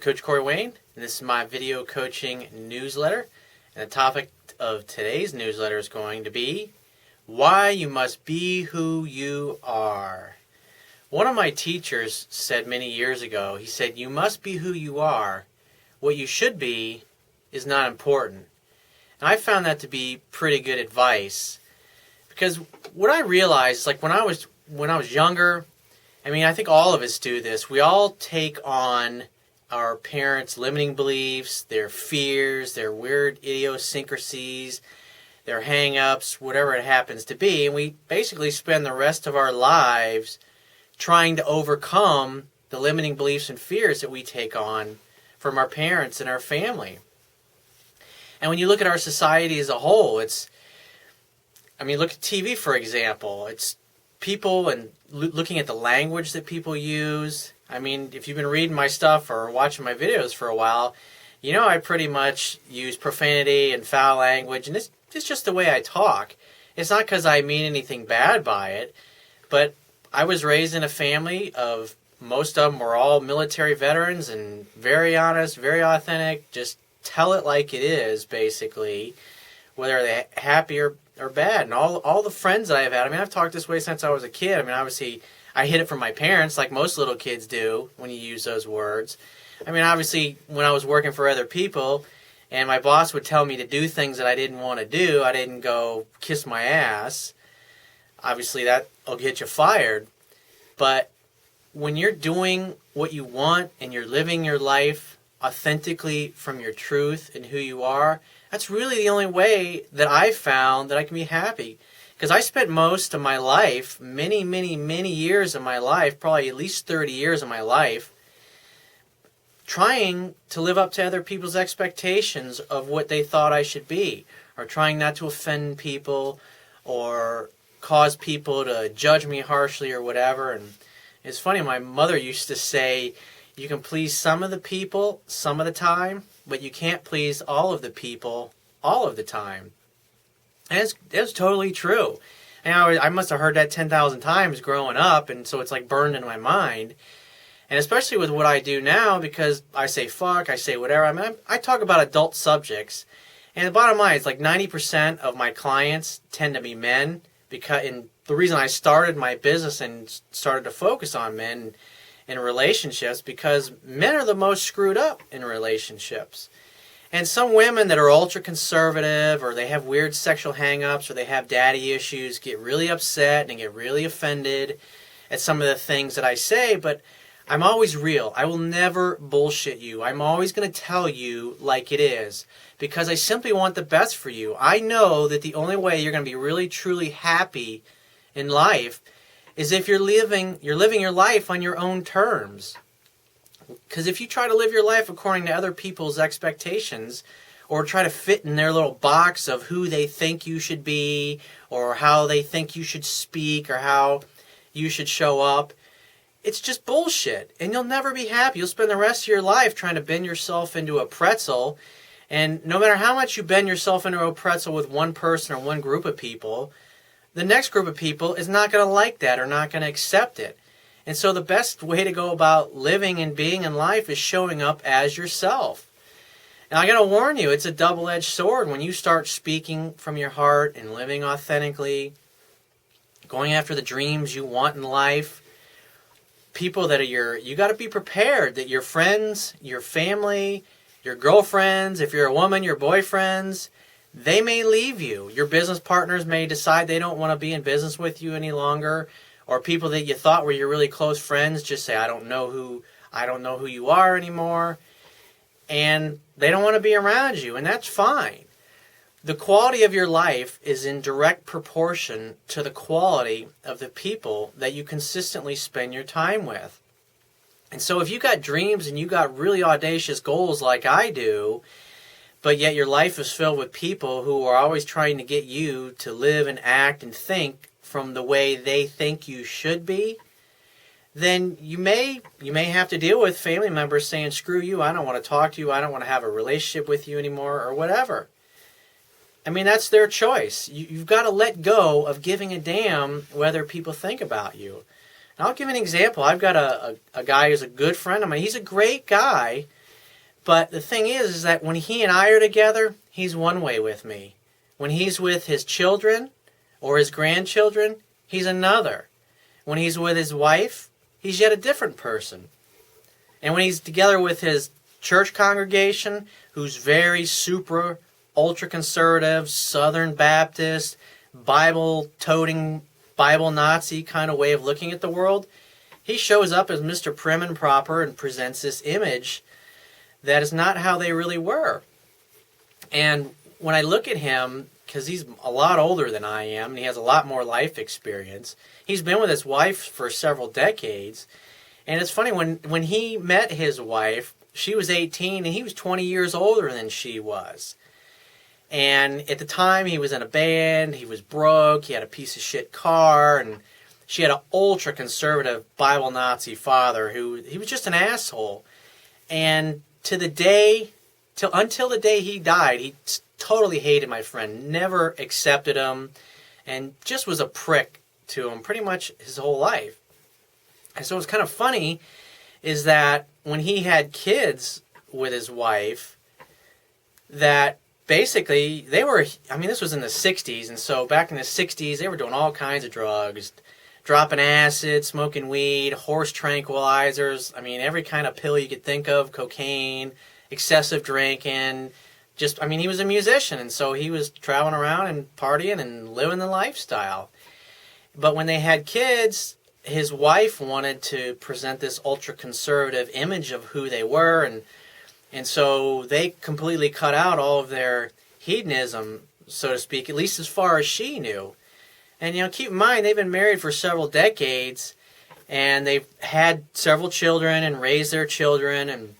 Coach Corey Wayne, and this is my video coaching newsletter. And the topic of today's newsletter is going to be why you must be who you are. One of my teachers said many years ago, he said, you must be who you are. What you should be is not important. And I found that to be pretty good advice, because what I realized, like when I was younger, I think all of us do this. We all take on our parents' limiting beliefs, their fears, their weird idiosyncrasies, their hang-ups, whatever it happens to be, and we basically spend the rest of our lives trying to overcome the limiting beliefs and fears that we take on from our parents and our family. And when you look at our society as a whole, look at TV, for example. It's people and looking at the language that people use. If you've been reading my stuff or watching my videos for a while, you know I pretty much use profanity and foul language, and it's just the way I talk. It's not because I mean anything bad by it, but I was raised in a family of, most of them were all military veterans and very honest, very authentic, just tell it like it is, basically, whether they're happy or bad. And all the friends that I've had, I've talked this way since I was a kid. Obviously, I hid it from my parents, like most little kids do when you use those words. Obviously, when I was working for other people and my boss would tell me to do things that I didn't want to do, I didn't go kiss my ass. Obviously, that'll get you fired. But when you're doing what you want and you're living your life authentically from your truth and who you are, that's really the only way that I've found that I can be happy. Because I spent most of my life, many, many, many years of my life, probably at least 30 years of my life, trying to live up to other people's expectations of what they thought I should be, or trying not to offend people or cause people to judge me harshly or whatever. And it's funny, my mother used to say, you can please some of the people some of the time, but you can't please all of the people all of the time. And it's totally true. And I must have heard that 10,000 times growing up, and so it's like burned in my mind. And especially with what I do now, because I say fuck, I say whatever. I talk about adult subjects. And the bottom line is like 90% of my clients tend to be men. And the reason I started my business and started to focus on men in relationships, because men are the most screwed up in relationships. And some women that are ultra conservative, or they have weird sexual hang-ups, or they have daddy issues, get really upset and get really offended at some of the things that I say. But I'm always real. I will never bullshit you. I'm always going to tell you like it is, because I simply want the best for you. I know that the only way you're going to be really truly happy in life is if you're living your life on your own terms. Because if you try to live your life according to other people's expectations, or try to fit in their little box of who they think you should be, or how they think you should speak, or how you should show up, it's just bullshit. And you'll never be happy. You'll spend the rest of your life trying to bend yourself into a pretzel. And no matter how much you bend yourself into a pretzel with one person or one group of people, the next group of people is not going to like that or not going to accept it. And so the best way to go about living and being in life is showing up as yourself. And I got to warn you, it's a double-edged sword. When you start speaking from your heart and living authentically, going after the dreams you want in life, people that are you got to be prepared that your friends, your family, your girlfriends, if you're a woman, your boyfriends, they may leave you. Your business partners may decide they don't want to be in business with you any longer. Or people that you thought were your really close friends just say, I don't know who you are anymore. And they don't want to be around you, and that's fine. The quality of your life is in direct proportion to the quality of the people that you consistently spend your time with. And so if you got dreams and you got really audacious goals like I do, but yet your life is filled with people who are always trying to get you to live and act and think from the way they think you should be, then you may have to deal with family members saying, screw you, I don't want to talk to you, I don't want to have a relationship with you anymore, or whatever. That's their choice. You've got to let go of giving a damn whether people think about you. And I'll give an example. I've got a guy who's a good friend of mine. He's a great guy, But the thing is that when he and I are together, he's one way with me. When he's with his children or his grandchildren, he's another. When he's with his wife, he's yet a different person. And when he's together with his church congregation, who's very super, ultra-conservative, Southern Baptist, Bible-toting, Bible Nazi kind of way of looking at the world, he shows up as Mr. Prim and Proper and presents this image that is not how they really were. And when I look at him, because he's a lot older than I am, and he has a lot more life experience, he's been with his wife for several decades, and it's funny, when he met his wife, she was 18, and he was 20 years older than she was. And at the time, he was in a band, he was broke, he had a piece of shit car, and she had an ultra-conservative Bible Nazi father he was just an asshole. And until the day he died, he totally hated my friend, never accepted him, and just was a prick to him pretty much his whole life. And so what's kind of funny is that when he had kids with his wife, that basically this was in the 60s, and so back in the 60s, they were doing all kinds of drugs, dropping acid, smoking weed, horse tranquilizers, every kind of pill you could think of, cocaine, excessive drinking. He was a musician, and so he was traveling around and partying and living the lifestyle. But when they had kids, his wife wanted to present this ultra-conservative image of who they were, and so they completely cut out all of their hedonism, so to speak, at least as far as she knew. And, keep in mind, they've been married for several decades, and they've had several children and raised their children,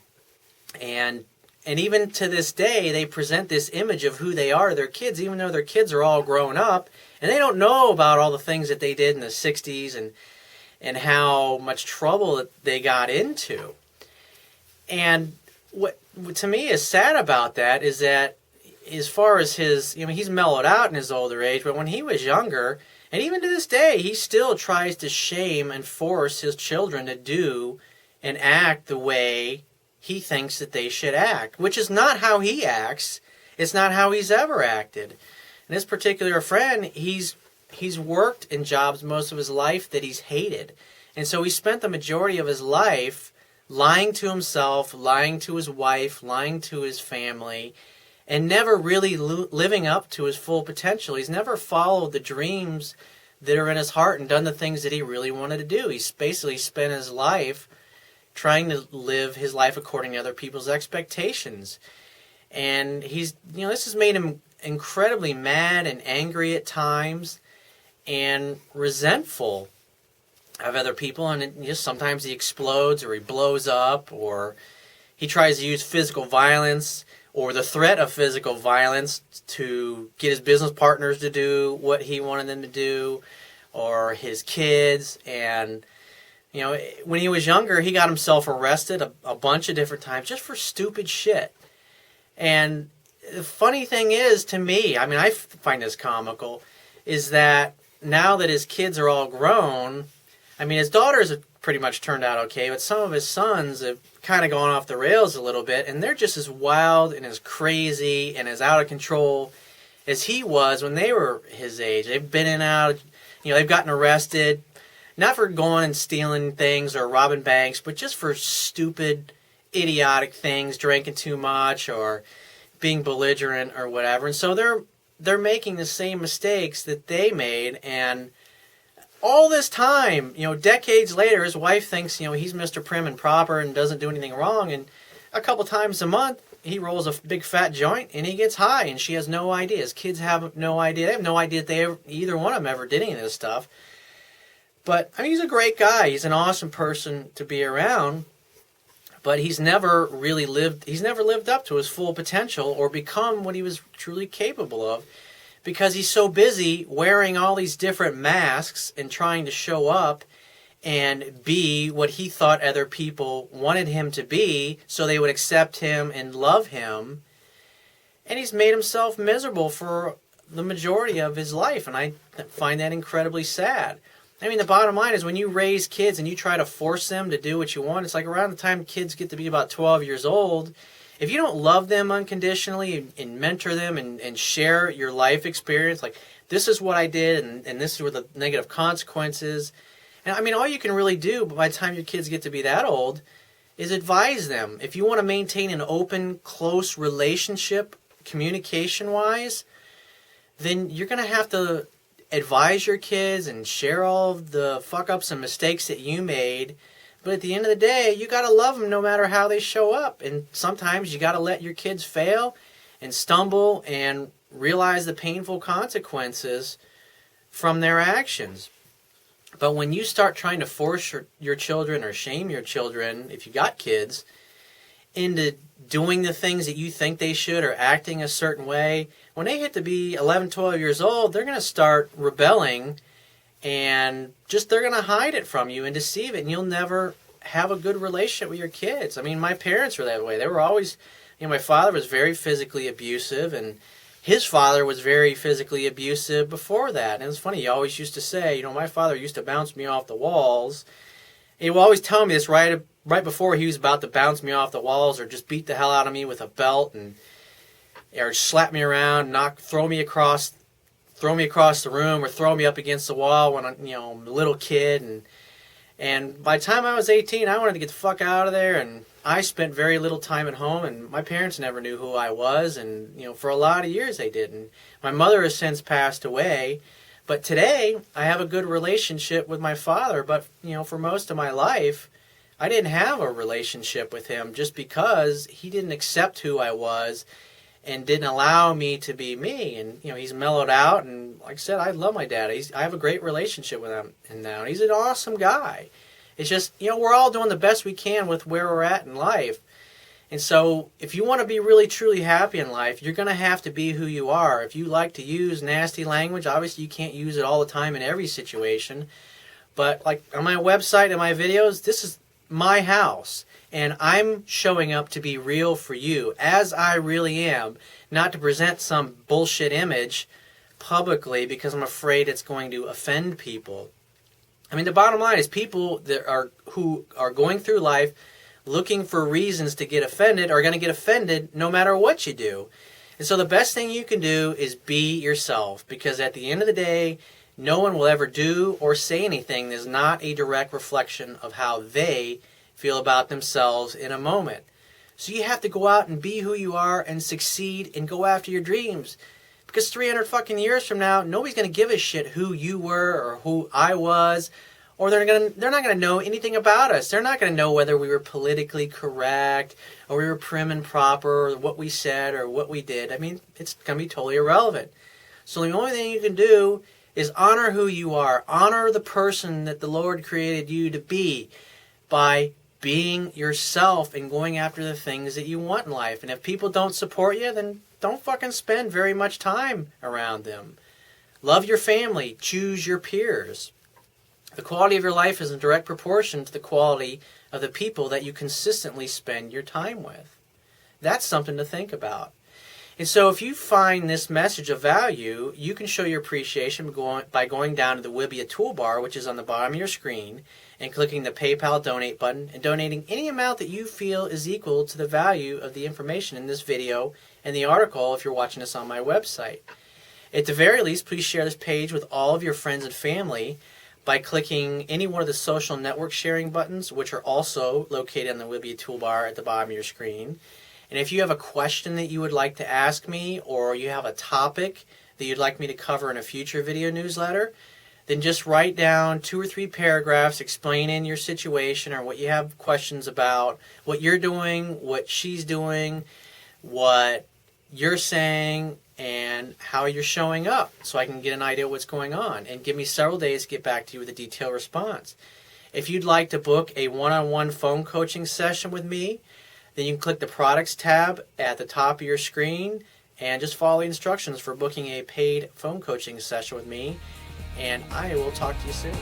and even to this day, they present this image of who they are to their kids, even though their kids are all grown up, and they don't know about all the things that they did in the 60s and how much trouble that they got into. And what to me is sad about that is that as far as he's mellowed out in his older age, but when he was younger, and even to this day, he still tries to shame and force his children to do and act the way he thinks that they should act, which is not how he acts. It's not how he's ever acted. And this particular friend, he's worked in jobs most of his life that he's hated. And so he spent the majority of his life lying to himself, lying to his wife, lying to his family, and never really living up to his full potential. He's never followed the dreams that are in his heart and done the things that he really wanted to do. He's basically spent his life trying to live his life according to other people's expectations. And this has made him incredibly mad and angry at times and resentful of other people. And sometimes he explodes or he blows up or he tries to use physical violence or the threat of physical violence to get his business partners to do what he wanted them to do, or his kids. And, when he was younger, he got himself arrested a bunch of different times just for stupid shit. And the funny thing is, to me, I find this comical, is that now that his kids are all grown, his daughters have pretty much turned out okay, but some of his sons have kind of gone off the rails a little bit, and they're just as wild and as crazy and as out of control as he was when they were his age. They've been in and out, they've gotten arrested, not for going and stealing things or robbing banks, but just for stupid, idiotic things, drinking too much or being belligerent or whatever. And so they're making the same mistakes that they made, and all this time, decades later, his wife thinks, he's Mr. Prim and Proper and doesn't do anything wrong. And a couple times a month, he rolls a big fat joint and he gets high, and she has no idea. His kids have no idea. They have no idea that either one of them ever did any of this stuff. But, he's a great guy. He's an awesome person to be around. But he's never lived up to his full potential or become what he was truly capable of, because he's so busy wearing all these different masks and trying to show up and be what he thought other people wanted him to be so they would accept him and love him. And he's made himself miserable for the majority of his life, and I find that incredibly sad. The bottom line is when you raise kids and you try to force them to do what you want, it's like around the time kids get to be about 12 years old If you don't love them unconditionally and mentor them and share your life experience, like, this is what I did and this is what the negative consequences. And I mean, all you can really do by the time your kids get to be that old is advise them. If you want to maintain an open, close relationship, communication-wise, then you're going to have to advise your kids and share all of the fuck-ups and mistakes that you made. But at the end of the day, you got to love them no matter how they show up. And sometimes you got to let your kids fail and stumble and realize the painful consequences from their actions. But when you start trying to force your children or shame your children, if you got kids, into doing the things that you think they should or acting a certain way, when they hit to be 11, 12 years old, they're going to start rebelling and just they're going to hide it from you and deceive it, and you'll never have a good relationship with your kids. I mean, my parents were that way. They were always, my father was very physically abusive, and his father was very physically abusive before that. And it was funny, he always used to say, my father used to bounce me off the walls. He would always tell me this right before he was about to bounce me off the walls or just beat the hell out of me with a belt or slap me around, throw me across the room or throw me up against the wall when I'm a little kid. And by the time I was 18, I wanted to get the fuck out of there, and I spent very little time at home, and my parents never knew who I was, and for a lot of years they didn't. My mother has since passed away, but today I have a good relationship with my father, but for most of my life I didn't have a relationship with him just because he didn't accept who I was and didn't allow me to be me. And he's mellowed out, and like I said, I love my dad. I have a great relationship with him now, and he's an awesome guy. It's just, we're all doing the best we can with where we're at in life. And so if you want to be really truly happy in life, you're going to have to be who you are. If you like to use nasty language, obviously you can't use it all the time in every situation. But like on my website and my videos, this is my house. And I'm showing up to be real for you, as I really am, not to present some bullshit image publicly because I'm afraid it's going to offend people. I mean, the bottom line is people who are going through life looking for reasons to get offended are going to get offended no matter what you do. And so the best thing you can do is be yourself, because at the end of the day, no one will ever do or say anything that is not a direct reflection of how they feel about themselves in a moment. So you have to go out and be who you are and succeed and go after your dreams. Because 300 fucking years from now, nobody's going to give a shit who you were or who I was, or they're not going to know anything about us. They're not going to know whether we were politically correct or we were prim and proper or what we said or what we did. I mean, it's going to be totally irrelevant. So the only thing you can do is honor who you are. Honor the person that the Lord created you to be by being yourself and going after the things that you want in life. And if people don't support you, then don't fucking spend very much time around them. Love your family. Choose your peers. The quality of your life is in direct proportion to the quality of the people that you consistently spend your time with. That's something to think about. And so if you find this message of value, you can show your appreciation by going down to the Wibbia toolbar, which is on the bottom of your screen, and clicking the PayPal donate button and donating any amount that you feel is equal to the value of the information in this video and the article if you're watching this on my website. At the very least, please share this page with all of your friends and family by clicking any one of the social network sharing buttons, which are also located on the Wibbia toolbar at the bottom of your screen. And if you have a question that you would like to ask me, or you have a topic that you'd like me to cover in a future video newsletter, then just write down 2 or 3 paragraphs explaining your situation or what you have questions about, what you're doing, what she's doing, what you're saying, and how you're showing up, so I can get an idea of what's going on. And give me several days to get back to you with a detailed response. If you'd like to book a one-on-one phone coaching session with me, then you can click the Products tab at the top of your screen and just follow the instructions for booking a paid phone coaching session with me. And I will talk to you soon.